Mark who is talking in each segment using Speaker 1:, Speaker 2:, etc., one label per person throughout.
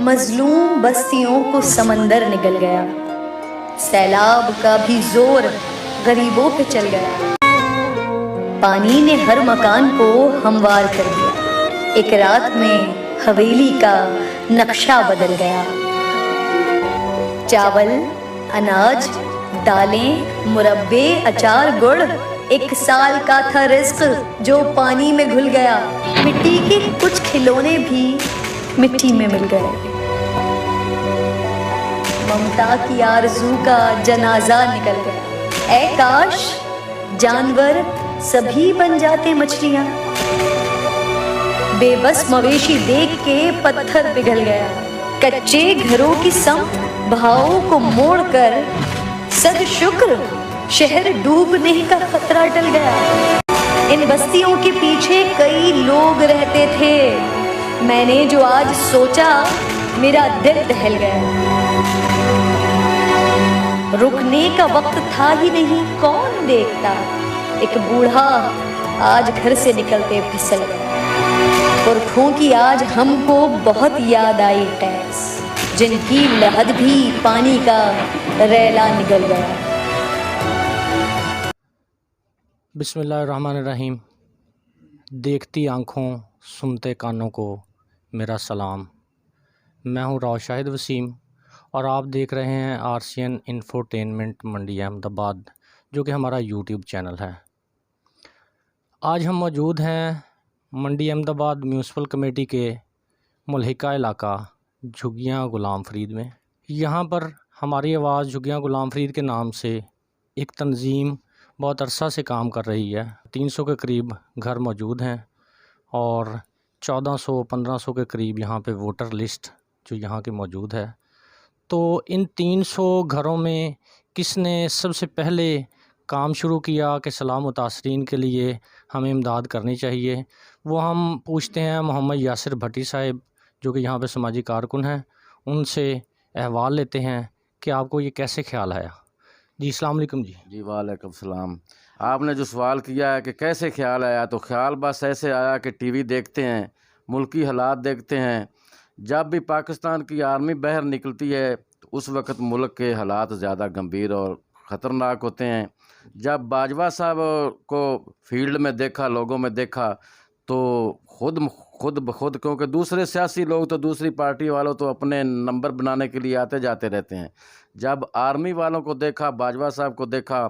Speaker 1: मजलूम बस्तियों को समंदर निगल गया। सैलाब का भी जोर गरीबों पे चल गया। पानी ने हर मकान को हमवार कर दिया। एक रात में हवेली का नक्शा बदल गया। चावल, अनाज, दालें, मुरब्बे, अचार, गुड़, एक साल का था रिज्क जो पानी में घुल गया। मिट्टी के कुछ खिलौने भी मिट्टी में मिल गए। ममता की आरज़ू का जनाजा निकल गया। ऐ काश जानवर सभी बन जाते मछलियां। बेबस मवेशी देख के पत्थर पिघल गया। कच्चे घरों की संप बहावों को मोड़कर सद शुक्र शहर डूबने का खतरा टल गया। इन बस्तियों के पीछे कई लोग रहते थे। मैंने जो आज सोचा मेरा दिल दहल गया। रुकने का वक्त था ही नहीं, कौन देखता। एक बूढ़ा आज घर से निकलते फिसल गया। पुरखों की आज हमको बहुत याद आई टैक्स, जिनकी लहद भी पानी का रैला निकल गया।
Speaker 2: बिस्मिल्लाहिर्रहमानिर्रहीम। देखती आँखों सुनते कानों को मेरा सलाम। मैं हूँ राव शाहिद वसीम और आप देख रहे हैं आरसीएन इंफोटेनमेंट मंडी अहमदाबाद, जो कि हमारा यूट्यूब चैनल है। आज हम मौजूद हैं मंडी अहमदाबाद म्यूनसिपल कमेटी के मुल्हिका इलाका झुग्गियाँ गुलाम फरीद में। यहाँ पर हमारी आवाज़ झुग्गियाँ गुलाम फरीद के नाम से एक तंजीम बहुत अरसा से काम कर रही है। 300 के करीब घर मौजूद हैं और 1400-1500 के करीब यहाँ पे वोटर लिस्ट जो यहाँ की मौजूद है। तो इन 300 घरों में किसने सबसे पहले काम शुरू किया कि सलाह मुतासरीन के लिए हमें इमदाद करनी चाहिए, वो हम पूछते हैं मोहम्मद यासिर भट्टी साहब, जो कि यहाँ पे समाजी कारकुन हैं। उनसे अहवाल लेते हैं कि आपको ये कैसे ख्याल आया। जी अस्सलाम वालेकुम।
Speaker 3: जी वालेकुम सलाम। आपने जो सवाल किया है कि कैसे ख्याल आया, तो ख्याल बस ऐसे आया कि टीवी देखते हैं, मुल्की हालात देखते हैं। जब भी पाकिस्तान की आर्मी बाहर निकलती है तो उस वक्त मुल्क के हालात ज़्यादा गंभीर और ख़तरनाक होते हैं। जब बाजवा साहब को फील्ड में देखा, लोगों में देखा, तो खुद क्योंकि दूसरे सियासी लोग तो दूसरी पार्टी वालों तो अपने नंबर बनाने के लिए आते जाते रहते हैं। जब आर्मी वालों को देखा, बाजवा साहब को देखा,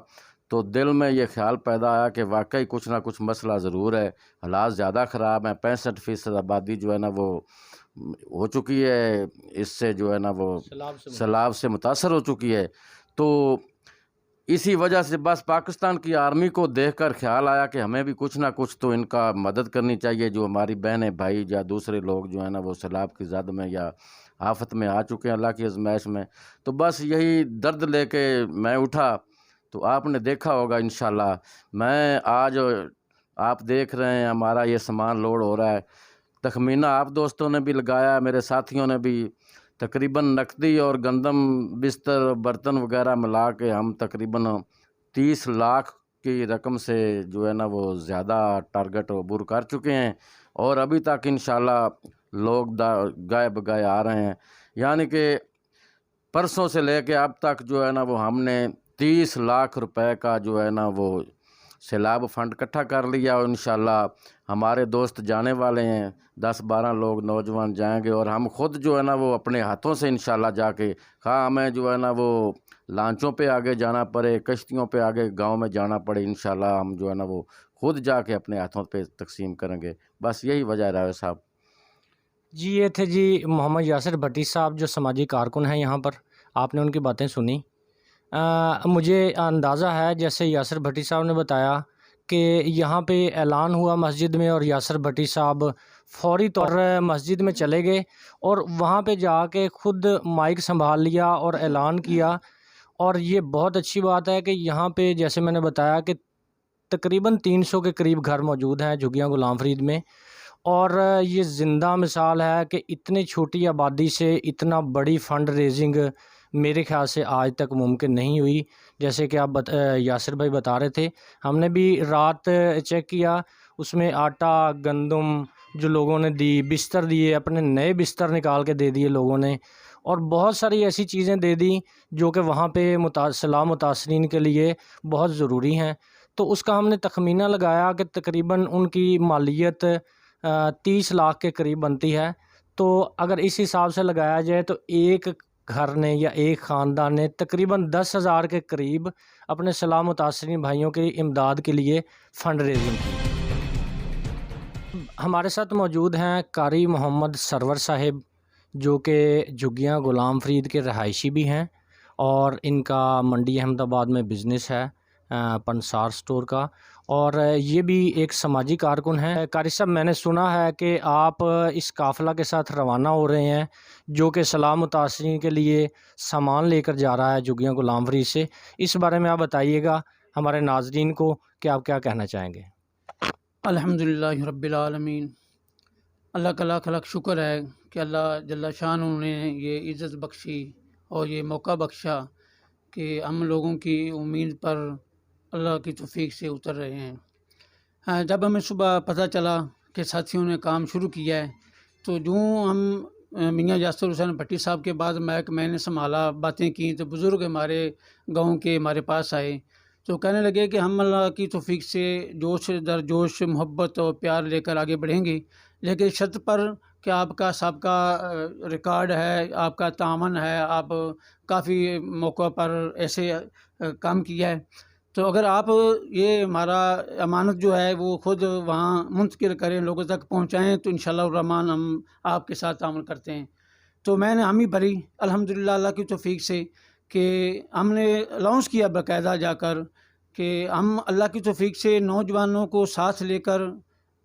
Speaker 3: तो दिल में ये ख्याल पैदा आया कि वाकई कुछ ना कुछ मसला ज़रूर है। हालात ज़्यादा ख़राब हैं। 65% आबादी जो है ना वो हो चुकी है, इससे जो है ना वो सैलाब से मुतासर हो चुकी है। तो इसी वजह से बस पाकिस्तान की आर्मी को देखकर ख्याल आया कि हमें भी कुछ ना कुछ तो इनका मदद करनी चाहिए। जो हमारी बहनें भाई या दूसरे लोग जो है ना वो सैलाब की ज़द में या आफत में आ चुके हैं, अल्लाह की आज़माइश में। तो बस यही दर्द लेके मैं उठा। तो आपने देखा होगा इंशाल्लाह, मैं आज आप देख रहे हैं हमारा ये सामान लोड हो रहा है। तखमीना आप दोस्तों ने भी लगाया, मेरे साथियों ने भी। तकरीबन नकदी और गंदम, बिस्तर, बर्तन वगैरह मिला के हम तकरीबन 30 लाख की रकम से जो है ना वो ज़्यादा टारगेट अबूर कर चुके हैं। और अभी तक इंशाल्लाह लोग गाए बगाए आ रहे हैं। यानी कि परसों से लेके अब तक जो है ना वो हमने 30 लाख रुपए का जो है ना वो सैलाब फंड इकट्ठा कर लिया। और इंशाल्लाह हमारे दोस्त जाने वाले हैं, 10-12 लोग नौजवान जाएंगे और हम खुद जो है ना वो अपने हाथों से इंशाल्लाह जाके, हाँ हमें जो है ना वो लांचों पे आगे जाना पड़े, कश्तियों पे आगे गांव में जाना पड़े, इंशाल्लाह हम जो है ना वो खुद जाके अपने हाथों पे तकसीम करेंगे। बस यही वजह रहा है साहब।
Speaker 2: जी ये थे जी मोहम्मद यासिर भट्टी साहब, जो समाजी कारकुन हैं यहाँ पर। आपने उनकी बातें सुनी। मुझे अंदाज़ा है, जैसे यासिर भट्टी साहब ने बताया कि यहाँ पे ऐलान हुआ मस्जिद में और यासिर भट्टी साहब फौरी तौर पर मस्जिद में चले गए और वहाँ पे जाके खुद माइक संभाल लिया और ऐलान किया। और ये बहुत अच्छी बात है कि यहाँ पे जैसे मैंने बताया कि तकरीबन 300 के करीब घर मौजूद हैं झुग्गियाँ गुलाम फरीद में। और ये ज़िंदा मिसाल है कि इतनी छोटी आबादी से इतना बड़ी फ़ंड रेजिंग मेरे ख़्याल से आज तक मुमकिन नहीं हुई। जैसे कि आप यासिर भाई बता रहे थे, हमने भी रात चेक किया, उसमें आटा, गंदम, जो लोगों ने दी, बिस्तर दिए, अपने नए बिस्तर निकाल के दे दिए लोगों ने, और बहुत सारी ऐसी चीज़ें दे दी जो कि वहाँ पे सलाह मुतासरीन के लिए बहुत ज़रूरी हैं। तो उसका हमने तखमीना लगाया कि तकरीबन उनकी मालियत 30 लाख के करीब बनती है। तो अगर इस हिसाब से लगाया जाए तो एक घर ने या एक ख़ानदान ने तकरीबन 10,000 के करीब अपने सलाह मुतासरीन भाइयों की इमदाद के लिए फ़ंड रेजिंग की। हमारे साथ मौजूद हैं कारी मोहम्मद सरवर साहिब, जो कि झुग्गियाँ गुलाम फ़रीद के रहायशी भी हैं, और इनका मंडी अहमदाबाद में बिज़नेस है पंसार स्टोर का, और ये भी एक समाजी कारकुन हैं। कारी साहब, मैंने सुना है कि आप इस काफ़िला के साथ रवाना हो रहे हैं जो कि सलाह मुतासरीन के लिए सामान लेकर जा रहा है झुग्गियाँ गुलाम फ़रीद से। इस बारे में आप बताइएगा हमारे नाज़रीन को कि आप क्या कहना चाहेंगे।
Speaker 4: अल्हम्दुलिल्लाहि रब्बिल आलमीन। अल्लाह का लाख लाख शुक्र है कि अल्लाह जल्ला शान ने ये इज़्ज़त बख्शी और ये मौका बख्शा कि हम लोगों की उम्मीद पर अल्लाह की तौफीक से उतर रहे हैं। जब हमें सुबह पता चला कि साथियों ने काम शुरू किया है, तो यूँ हम मियाँ यासिर हुसैन भट्टी साहब के बाद मैंने संभाला, बातें की, तो बुज़ुर्ग हमारे गाँव के हमारे पास आए, तो कहने लगे कि हम अल्लाह की तौफीक से जोश दर जोश मोहब्बत और प्यार लेकर आगे बढ़ेंगे, लेकिन शर्त पर कि आपका सबका रिकॉर्ड है, आपका तामन है, आप काफ़ी मौक़ों पर ऐसे काम किया है, तो अगर आप ये हमारा अमानत जो है वो ख़ुद वहाँ मुंतकिल करें, लोगों तक पहुँचाएँ, तो इंशाअल्लाह रहमान हम आपके साथ तामुल करते हैं। तो मैंने हामी भरी अल्हम्दुलिल्लाह अल्लाह की तौफीक से कि हमने अनाउंस किया बाकायदा जाकर कि हम अल्लाह की तौफीक से नौजवानों को साथ लेकर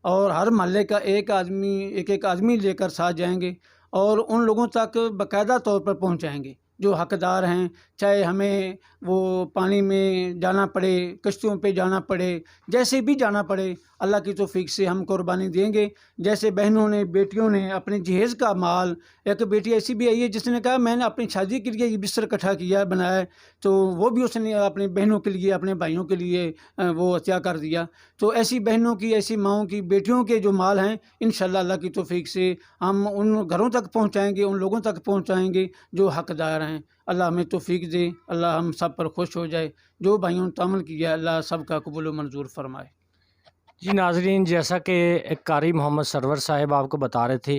Speaker 4: और हर महल्ले का एक आदमी लेकर साथ जाएंगे और उन लोगों तक बाकायदा तौर पर पहुंचाएंगे जो हकदार हैं, चाहे हमें वो पानी में जाना पड़े, कश्तियों पे जाना पड़े, जैसे भी जाना पड़े, अल्लाह की तौफीक से हम कुर्बानी देंगे। जैसे बहनों ने, बेटियों ने अपने जहेज़ का माल, एक बेटी ऐसी भी आई है जिसने कहा मैंने अपनी शादी के लिए ये बिस्तर इकट्ठा किया, बनाया, तो वो भी उसने अपनी बहनों के लिए, अपने भाइयों के लिए वो अतिया कर दिया। तो ऐसी बहनों की, ऐसी माओं की, बेटियों के जो माल हैं, इंशाअल्लाह अल्लाह की तौफीक से हम उन घरों तक पहुँचाएँगे, उन लोगों तक पहुँचाएँगे जो हकदार हैं। अल्लाह हमें तौफीक दे, अल्लाह हम सब पर खुश हो जाए। जो भाइयों ने तामल किया, अल्लाह सब का कबूल व मंजूर फरमाए।
Speaker 2: जी नाज़रीन, जैसा कि कारी मोहम्मद सरवर साहिब आपको बता रहे थे,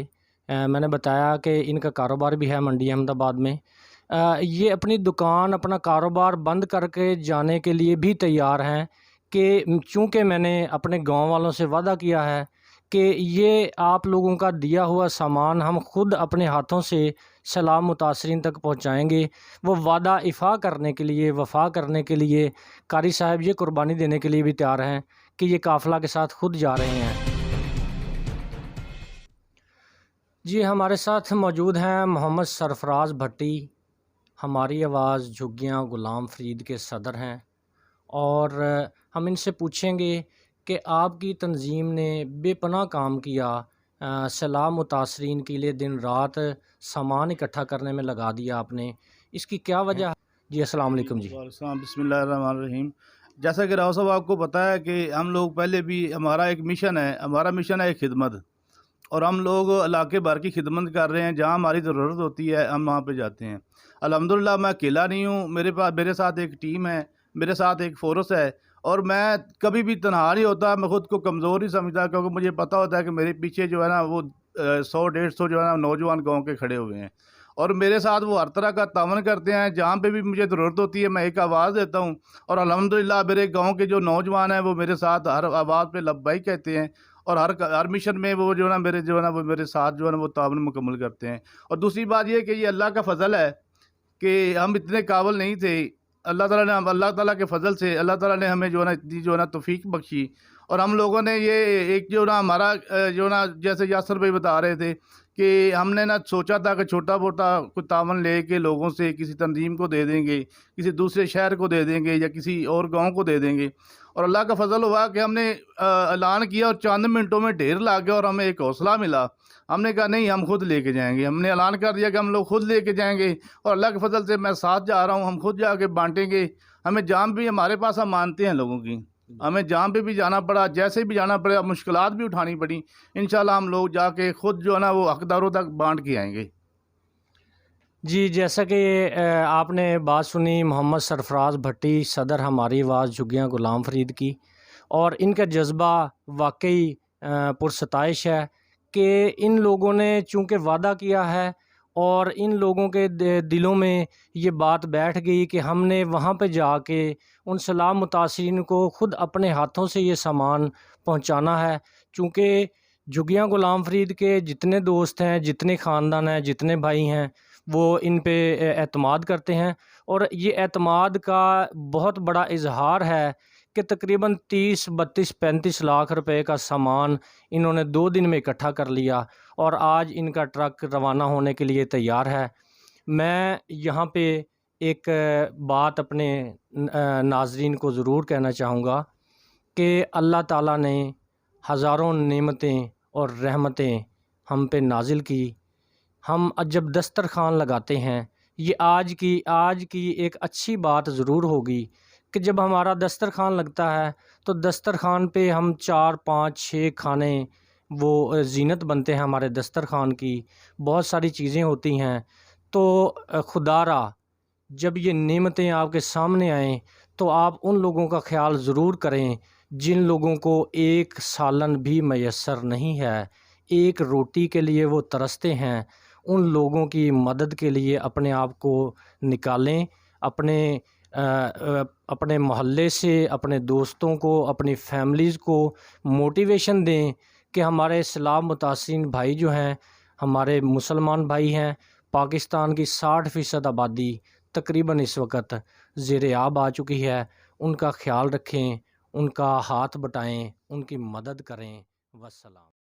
Speaker 2: मैंने बताया कि इनका कारोबार भी है मंडी अहमदाबाद में। ये अपनी दुकान, अपना कारोबार बंद करके जाने के लिए भी तैयार हैं कि चूँकि मैंने अपने गांव वालों से वादा किया है कि ये आप लोगों का दिया हुआ सामान हम ख़ुद अपने हाथों से सलाह मुतासरीन तक पहुंचाएंगे। वो वादा इफ़ा करने के लिए, वफ़ा करने के लिए कारी साहब ये कुर्बानी देने के लिए भी तैयार हैं कि ये काफ़िला के साथ ख़ुद जा रहे हैं। जी हमारे साथ मौजूद हैं मोहम्मद सरफराज भट्टी, हमारी आवाज़ झुग्गियाँ गुलाम फ़रीद के सदर हैं, और हम इनसे पूछेंगे कि आपकी तंजीम ने बेपनाह काम किया, सलाह मुतासरीन के लिए दिन रात सामान इकट्ठा करने में लगा दिया आपने, इसकी क्या वजह है? जी अस्सलाम वालेकुम। जी
Speaker 5: बिस्मिल्लाहिर्रहमानिर्रहीम। जैसा कि राव साहब आपको पता है कि हम लोग पहले भी, हमारा मिशन है खिदमत, और हम लोग इलाके भर की खिदमत कर रहे हैं। जहाँ हमारी ज़रूरत होती है हम वहाँ पे जाते हैं। अल्हम्दुलिल्लाह मैं अकेला नहीं हूँ, मेरे साथ एक टीम है, मेरे साथ एक फोर्स है, और मैं कभी भी तनहा नहीं होता। मैं ख़ुद को कमज़ोर नहीं समझता, क्योंकि मुझे पता होता है कि मेरे पीछे जो है ना वो 100-150 जो है ना नौजवान गाँव के खड़े हुए हैं, और मेरे साथ वो हर तरह का तावन करते हैं। जहाँ पे भी मुझे ज़रूरत होती है मैं एक आवाज़ देता हूँ, और अल्हम्दुलिल्लाह मेरे गांव के जो नौजवान हैं वो मेरे साथ हर आवाज़ पे लब्बैक कहते हैं, और हर मिशन में वो जो है ना वो मेरे साथ जो है ना वो तावन मुकम्मल करते हैं। और दूसरी बात ये कि ये अल्लाह का फ़ज़ल है कि हम इतने काबिल नहीं थे। अल्लाह ताला के फ़ज़ल से अल्लाह ताला ने हमें जो है ना इतनी जो है ना तौफ़ीक बख्शी, और हम लोगों ने ये एक जो ना हमारा जो ना जैसे यासर भाई बता रहे थे कि हमने ना सोचा था कि छोटा मोटा कुछ तावन ले के लोगों से किसी तंजीम को दे देंगे, किसी दूसरे शहर को दे देंगे, या किसी और गांव को दे देंगे, और अल्लाह का फ़ज़ल हुआ कि हमने ऐलान किया और चंद मिनटों में ढेर ला गया और हमें एक हौसला मिला। हमने कहा नहीं, हम खुद लेके जाएंगे। हमने ऐलान कर दिया कि हम लोग खुद लेके जाएंगे, और अल्लाह के फ़ज़ल से मैं साथ जा रहा हूँ, हम खुद जाके बांटेंगे। हमें जान भी हमारे पास हम मानते हैं लोगों की, हमें जहाँ पे भी जाना पड़ा, जैसे भी जाना पड़ा, मुश्किलात भी उठानी पड़ी, इंशाल्लाह हम लोग जाके खुद जो है ना वो हकदारों तक बांट के आएंगे।
Speaker 2: जी, जैसा कि आपने बात सुनी मोहम्मद सरफराज भट्टी, सदर हमारी आवाज़ झुग्गियाँ गुलाम फ़रीद की, और इनका जज्बा वाकई पुरसताइश है कि इन लोगों ने चूँकि वादा किया है और इन लोगों के दिलों में ये बात बैठ गई कि हमने वहाँ पे जाके उन सलाम मुतासिरीन को ख़ुद अपने हाथों से ये सामान पहुँचाना है। चूँकि झुग्गियाँ गुलाम फ़रीद के जितने दोस्त हैं, जितने ख़ानदान हैं, जितने भाई हैं, वो इन पे एतमाद करते हैं, और ये एतमाद का बहुत बड़ा इज़हार है कि तकरीबन 30, 32, 35 लाख रुपए का सामान इन्होंने 2 दिन में इकट्ठा कर लिया और आज इनका ट्रक रवाना होने के लिए तैयार है। मैं यहाँ पे एक बात अपने नाज़रीन को ज़रूर कहना चाहूँगा कि अल्लाह ताला ने हज़ारों नेमतें और रहमतें हम पे नाज़िल की। हम जब दस्तरख़्वान लगाते हैं, ये आज की एक अच्छी बात ज़रूर होगी कि जब हमारा दस्तरख़्वान लगता है तो दस्तरख़्वान पे हम 4, 5, 6 खाने वो ज़ीनत बनते हैं हमारे दस्तरख़्वान की, बहुत सारी चीज़ें होती हैं। तो खुदारा जब ये नेमतें आपके सामने आएँ तो आप उन लोगों का ख़्याल ज़रूर करें जिन लोगों को एक सालन भी मैसर नहीं है, एक रोटी के लिए वो तरसते हैं। उन लोगों की मदद के लिए अपने आप को निकालें, अपने मोहल्ले से, अपने दोस्तों को, अपनी फैमिलीज़ को मोटिवेशन दें कि हमारे इस्लाम मुतासिरीन भाई जो हैं, हमारे मुसलमान भाई हैं, पाकिस्तान की 60% आबादी तकरीबन इस वक्त ज़ेर-ए-आब आ चुकी है। उनका ख़्याल रखें, उनका हाथ बटाएं, उनकी मदद करें। वस्सलाम।